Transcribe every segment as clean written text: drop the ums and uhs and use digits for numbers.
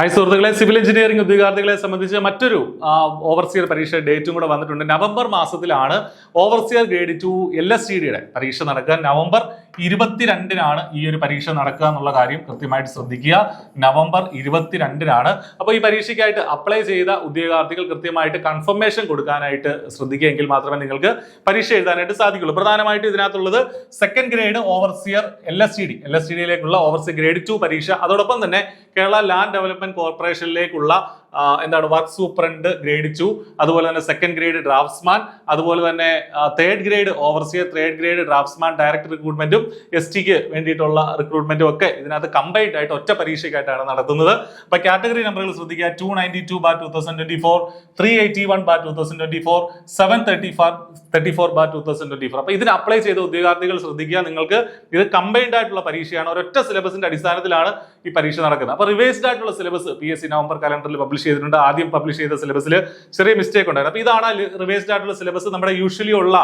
Hi സുഹൃത്തുക്കളെ, civil engineering ഉദ്യോഗാർത്ഥികളെ സംബന്ധിച്ച് മറ്റൊരു ഓവർസിയർ പരീക്ഷ ഡേറ്റും കൂടെ വന്നിട്ടുണ്ട്. നവംബർ മാസത്തിലാണ് ഓവർസിയർ ഗ്രേഡ് 2 LSTDയുടെ പരീക്ഷ നടക്കുക. നവംബർ 22-നാണ് ഈ ഒരു പരീക്ഷ നടക്കുക എന്നുള്ള കാര്യം കൃത്യമായിട്ട് ശ്രദ്ധിക്കുക. നവംബർ 22-നാണ്. അപ്പോൾ ഈ പരീക്ഷയ്ക്കായിട്ട് അപ്ലൈ ചെയ്ത ഉദ്യോഗാർത്ഥികൾ കൃത്യമായിട്ട് കൺഫർമേഷൻ കൊടുക്കാനായിട്ട് ശ്രദ്ധിക്കുകയെങ്കിൽ മാത്രമേ നിങ്ങൾക്ക് പരീക്ഷ എഴുതാനായിട്ട് സാധിക്കുള്ളൂ. പ്രധാനമായിട്ടും ഇതിനകത്തുള്ളത് സെക്കൻഡ് ഗ്രേഡ് ഓവർസിയർ LSTDയിലേക്കുള്ള ഓവർസിയർ ഗ്രേഡ് 2 പരീക്ഷ, അതോടൊപ്പം തന്നെ കേരള ലാൻഡ് ഡെവലപ്മെന്റ് കോർപ്പറേഷനിലേക്കുള്ള വർക്ക് സൂപ്രണ്ട് ഗ്രേഡ് 2, അതുപോലെ തന്നെ സെക്കൻഡ് ഗ്രേഡ് ഡ്രാഫ്റ്റ്സ്മാൻ, അതുപോലെ തന്നെ third grade overseer, third grade draftsman direct റിക്രൂട്ട്മെന്റും STക്ക് വേണ്ടിയിട്ടുള്ള റിക്രൂട്ട്മെന്റും ഒക്കെ ഇതിനകത്ത് കമ്പൈൻഡ് ആയിട്ട് ഒറ്റ പരീക്ഷയ്ക്കായിട്ടാണ് നടത്തുന്നത്. അപ്പൊ കാറ്റഗറി നമ്പറുകൾ ശ്രദ്ധിക്കുക: 292/2024, 381/2024, 734/2024. അപ്പൊ ഇതിന് അപ്ലൈ ചെയ്ത ഉദ്യോഗാർത്ഥികൾ ശ്രദ്ധിക്കുക, നിങ്ങൾക്ക് ഇത് കമ്പൈൻഡ് ആയിട്ടുള്ള പരീക്ഷയാണ്. ഒരൊറ്റ സിലബസിന്റെ അടിസ്ഥാനത്തിലാണ് ഈ പരീക്ഷ നടക്കുന്നത്. അപ്പൊ റിവേഴ്സ്ഡ് ആയിട്ടുള്ള സിലബസ് PSC നവംബർ കലണ്ടറിൽ പബ്ലിഷ് ചെയ്തിട്ടുണ്ട്. ആദ്യം പബ്ലിഷ് ചെയ്ത സിലബസിൽ ചെറിയ മിസ്റ്റേക്ക് ഉണ്ടായിരുന്നു. അപ്പൊ ഇതാണ് റിവേഴ്സ്ഡ് ആയിട്ടുള്ള സിലബസ്. നമ്മുടെ യൂഷ്വലി ഉള്ള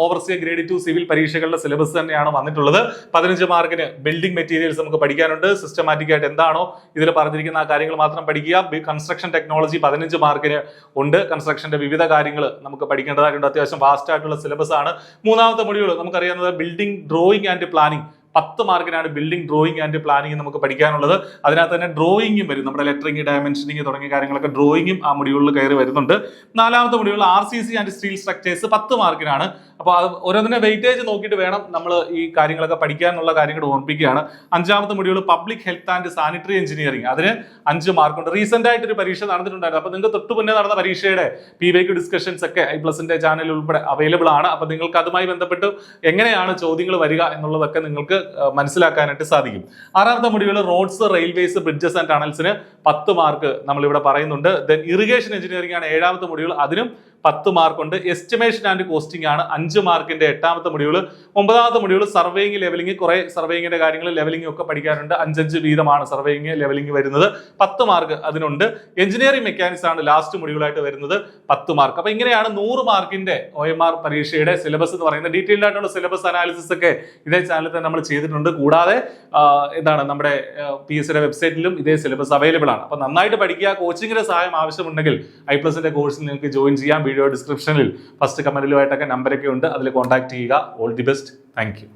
ഓവർസിയർ ഗ്രേഡ് 2 സിവിൽ പരീക്ഷകളുടെ സിലബസ് തന്നെയാണ് വന്നിട്ടുള്ളത്. 15 മാർക്കിന് ബിൽഡിംഗ് മെറ്റീരിയൽസ് നമുക്ക് പഠിക്കാനുണ്ട്. സിസ്റ്റമാറ്റിക് ആയിട്ട് എന്താണോ ഇതിൽ പറഞ്ഞിരിക്കുന്ന ആ കാര്യങ്ങൾ മാത്രം പഠിക്കുക. കൺസ്ട്രക്ഷൻ ടെക്നോളജി 15 മാർക്കിന് ഉണ്ട്. കൺസ്ട്രക്ഷന്റെ വിവിധ കാര്യങ്ങൾ നമുക്ക് പഠിക്കേണ്ടതായിട്ടുണ്ട്. അത്യാവശ്യം വാസ്റ്റ് ആയിട്ടുള്ള സിലബസ് ആണ്. മൂന്നാമത്തെ മൊഡ്യൂൾ നമുക്കറിയാവുന്നത് ബിൽഡിംഗ് ഡ്രോയിങ് ആൻഡ് പ്ലാനിംഗ്. 10 മാർക്കിനാണ് ബിൽഡിംഗ് ഡ്രോയിങ് ആൻഡ് പ്ലാനിങ് നമുക്ക് പഠിക്കാനുള്ളത്. അതിനകത്ത് തന്നെ ഡ്രോയിങ്ങും വരും. നമ്മുടെ ലെറ്ററിംഗ്, ഡയമെൻഷനിങ് തുടങ്ങിയ കാര്യങ്ങളൊക്കെ ഡ്രോയിങ്ങും ആ മൊഡ്യൂളിൽ കയറി വരുന്നുണ്ട്. നാലാമത്തെ module RCC and steel structures 10 മാർക്കിനാണ്. അപ്പോൾ അത് ഓരോന്നിന്റെ വെയിറ്റേജ് നോക്കിയിട്ട് വേണം നമ്മൾ ഈ കാര്യങ്ങളൊക്കെ പഠിക്കാനുള്ള കാര്യങ്ങൾ ഓർമ്മിപ്പിക്കുകയാണ്. അഞ്ചാമത്തെ module public health and sanitary engineering, അതിന് 5 മാർക്കുണ്ട്. റീസെന്റ് ആയിട്ട് ഒരു പരീക്ഷ നടന്നിട്ടുണ്ടായിരുന്നു. അപ്പോൾ നിങ്ങൾക്ക് തൊട്ട് മുന്നേ നടന്ന പരീക്ഷയുടെ PYQ ഡിസ്കഷൻസ് ഒക്കെ iPlusന്റെ ചാനലിൽ ഉൾപ്പെടെ അവൈലബിൾ ആണ്. അപ്പോൾ നിങ്ങൾക്ക് അതുമായി ബന്ധപ്പെട്ട് എങ്ങനെയാണ് ചോദ്യങ്ങൾ വരിക എന്നുള്ളതൊക്കെ നിങ്ങൾക്ക് മനസ്സിലാക്കാനായിട്ട് സാധിക്കും. ആറാമത്തെ module roads, railways, bridges and ടണൽസിന് 10 മാർക്ക് നമ്മൾ ഇവിടെ പറയുന്നുണ്ട്. ദെൻ ഇറിഗേഷൻ എഞ്ചിനീയറിംഗ് ആണ് 7ാമത്തെ മൊഡ്യൂൾ, അതിനും 10 മാർക്കുണ്ട്. എസ്റ്റിമേഷൻ ആൻഡ് കോസ്റ്റിംഗ് ആണ് 5 മാർക്കിന്റെ 8ാമത്തെ മൊഡ്യൂൾ. 9ാമത്തെ മൊഡ്യൂൾ സർവേയിങ്, ലെവലിംഗ്, കുറെ സർവേയിങ്ങിന്റെ കാര്യങ്ങൾ, ലെവലിംഗ് ഒക്കെ പഠിക്കാനുണ്ട്. 5 വീതമാണ് സർവേയിങ്, ലെവലിംഗ് വരുന്നത്. 10 മാർക്ക് അതിനുണ്ട്. എഞ്ചിനീയറിംഗ് മെക്കാനിക്സ് ആണ് ലാസ്റ്റ് മൊഡ്യൂളായിട്ട് വരുന്നത്, 10 മാർക്ക്. അപ്പൊ ഇങ്ങനെയാണ് 100 മാർക്കിന്റെ OMR പരീക്ഷയുടെ സിലബസ് എന്ന് പറയുന്നത്. ഡീറ്റെയിൽഡ് ആയിട്ടുള്ള സിലബസ് അനാലിസിസ് ഒക്കെ ഇതേ ചാനലിൽ തന്നെ നമ്മൾ ചെയ്തിട്ടുണ്ട്. കൂടാതെ നമ്മുടെ PSCയുടെ വെബ്സൈറ്റിലും ഇതേ സിലബസ് അവൈലബിൾ ആണ്. അപ്പൊ നന്നായിട്ട് പഠിക്കുക. കോച്ചിങ്ങിന്റെ സഹായം ആവശ്യമുണ്ടെങ്കിൽ iPlusന്റെ കോഴ്സിൽ നിങ്ങൾക്ക് ജോയിൻ ചെയ്യാം. വീഡിയോ ഡിസ്ക്രിപ്ഷനിൽ ഫസ്റ്റ് കമന്റിലുമായിട്ടൊക്കെ നമ്പറൊക്കെ ഉണ്ട്, അതിൽ കോൺടാക്ട് ചെയ്യുക. All the best. Thank you.